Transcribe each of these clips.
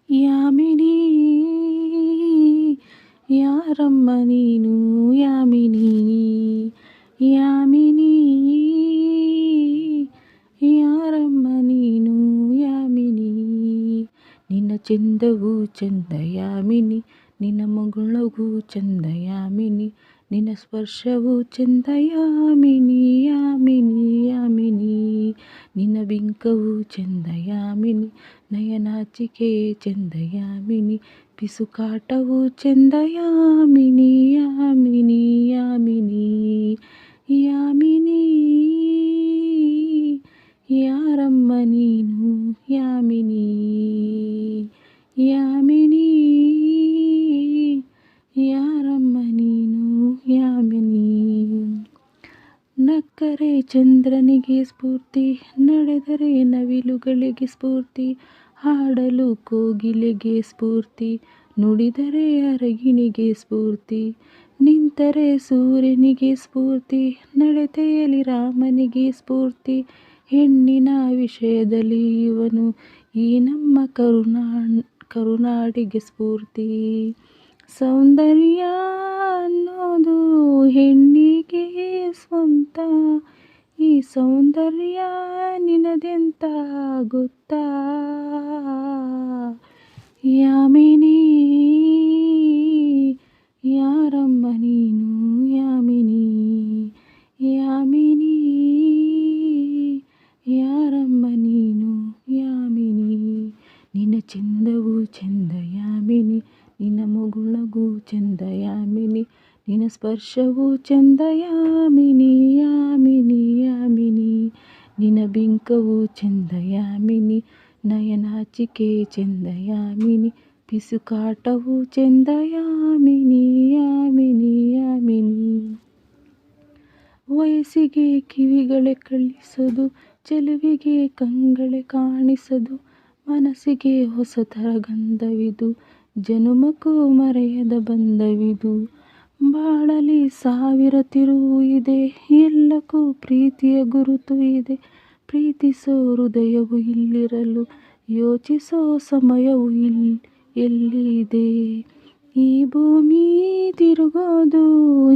ಯಾಮಿನಿ ಯಾರಮ್ಮ ನೀನು ಯಾಮಿನಿ ಯಾಮಿನಿ ಯಾರಮ್ಮ ನೀನು ಯಾಮಿನಿ ನಿನ್ನ ಚೆಂದವು ಚಂದ ಯಾಮಿನಿ ನಿನ್ನ ಮಗಳಗೂ ಚಂದ ಯಾಮಿನಿ ನಿನ್ನ ಸ್ಪರ್ಶವು ಚಂದ ಯಾಮಿನಿ ಯಾಮಿನಿ ಯಾಮಿನಿ ನಿನ್ನ ಬಿಂಕವು ಚಂದ ಯಾಮಿನಿ ನಯನಾಚಿಕೆ ಚಂದ ಯಾಮಿನಿ ಪಿಸುಕಾಟವು ಚಂದ ಯಾಮಿನಿ ಯಾಮಿನಿ ಯಾಮಿನಿ ಯಾಮಿನಿ ಯಾರಮ್ಮ ನೀನು ಯಾಮಿನಿ ಯಾಮಿನಿ ಯಾರಮ್ಮ ನೀನು ಯಾಮಿನಿ ನಕ್ಕರೆ ಚಂದ್ರನಿಗೆ ಸ್ಫೂರ್ತಿ ನಡೆದರೆ ನವಿಲುಗಳಿಗೆ ಸ್ಫೂರ್ತಿ ಹಾಡಲು ಕೋಗಿಲೆಗೆ ಸ್ಫೂರ್ತಿ ನುಡಿದರೆ ಅರಗಿಣಿಗೆ ಸ್ಫೂರ್ತಿ ನಿಂತರೆ ಸೂರ್ಯನಿಗೆ ಸ್ಫೂರ್ತಿ ನಡತೆಯಲ್ಲಿ ರಾಮನಿಗೆ ಸ್ಫೂರ್ತಿ ಹೆಣ್ಣಿನ ವಿಷಯದಲ್ಲಿ ಇವನು ಈ ನಮ್ಮ ಕರುನಾಡಿಗೆ ಸ್ಫೂರ್ತಿ ಸೌಂದರ್ಯ ಅನ್ನೋದು ಹೆಣ್ಣಿಗೆ ಸ್ವಂತ ಈ ಸೌಂದರ್ಯ ನಿನದೆಂತ ಗೊತ್ತಾ ಯಾಮಿನಿ ಯಾರಮ್ಮ ನೀನು ಯಾಮಿನಿ ಯಾಮಿನಿ ಯಾರಮ್ಮ ನೀನು ಯಾಮಿನಿ ನಿನ್ನ ಚಂದವು ಚಂದ ಯಾಮಿನಿ ನಿನ್ನ ಮುಗುಳಗೂ ಚಂದ ಯಾಮಿನಿ ನಿನ್ನ ಸ್ಪರ್ಶವು ಚಂದ ಯಾಮಿನಿ ಯಾಮಿನಿ ಯಾಮಿನಿ ನಿನ್ನ ಬಿಂಕವು ಚಂದ ಯಾಮಿನಿ ನಯನಾಚಿಕೆ ಚಂದ ಯಾಮಿನಿ ಪಿಸುಕಾಟವು ಚಂದ ಯಾಮಿನಿ ಯಾಮಿನಿ ಯಾಮಿನಿ ವಯಸ್ಸಿಗೆ ಕಿವಿಗಳೇ ಕಳಿಸೋದು ಚೆಲುವಿಗೆ ಕಂಗಳೇ ಕಾಣಿಸದು ಮನಸ್ಸಿಗೆ ಹೊಸತರ ಗಂಧವಿದು ಜನುಮಕ್ಕೂ ಮರೆಯದ ಬಂಧವಿದು ಬಾಳಲಿ ಸಾವಿರ ತಿರುವು ಇದೆ ಎಲ್ಲಕ್ಕೂ ಪ್ರೀತಿಯ ಗುರುತು ಇದೆ ಪ್ರೀತಿಸೋ ಹೃದಯವು ಇಲ್ಲಿರಲು ಯೋಚಿಸೋ ಸಮಯವು ಎಲ್ಲಿದೆ ಈ ಭೂಮಿ ತಿರುಗೋದು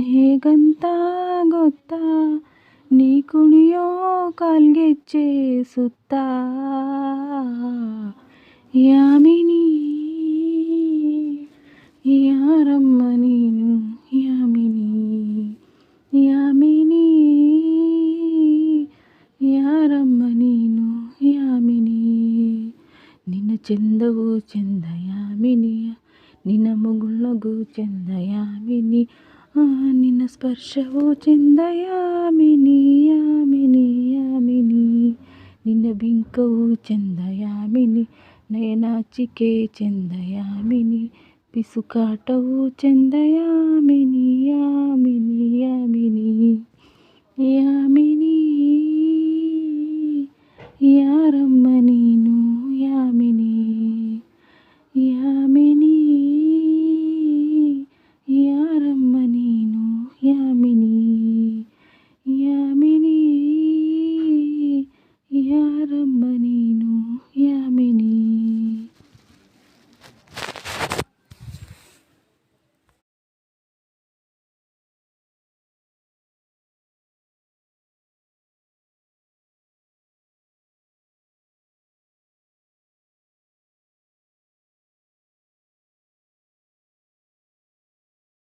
ಹೇಗಂತ ಗೊತ್ತಾ ನೀ ಕುಣಿಯೋ ಕಾಲ್ಗೆಜ್ಜೆ ಸುತ್ತ ಯಾಮಿನಿ ಯಾರಮ್ಮ ನೀನು ಯಾಮಿನಿ ಯಾಮಿನಿ ಯಾರಮ್ಮ ನೀನು ಯಾಮಿನಿ ನಿನ್ನ ಚಂದವು ಚಂದ ಯಾಮಿನಿಯ ನಿನ್ನ ಮುಗುಳಗೂ ಚಂದ ಯಾಮಿನಿ ನಿನ್ನ ಸ್ಪರ್ಶವು ಚಂದ ಯಾಮಿನಿ ಯಾಮಿನಿ ಯಾಮಿನಿ ನಿನ್ನ ಬಿಂಕವು ಚಂದ ಯಾಮಿನಿ ನಯನಾಚಿಕೆ ಚಂದ ಯಾಮಿನಿ ಪಿಸುಕಾಟವು ಚಂದ ಯಾಮಿನಿ ಯಾಮಿನಿ ಯಾಮಿನಿ ಯಾಮಿನಿ ಯಾರಮ್ಮ ನೀನು ಯಾಮಿನಿ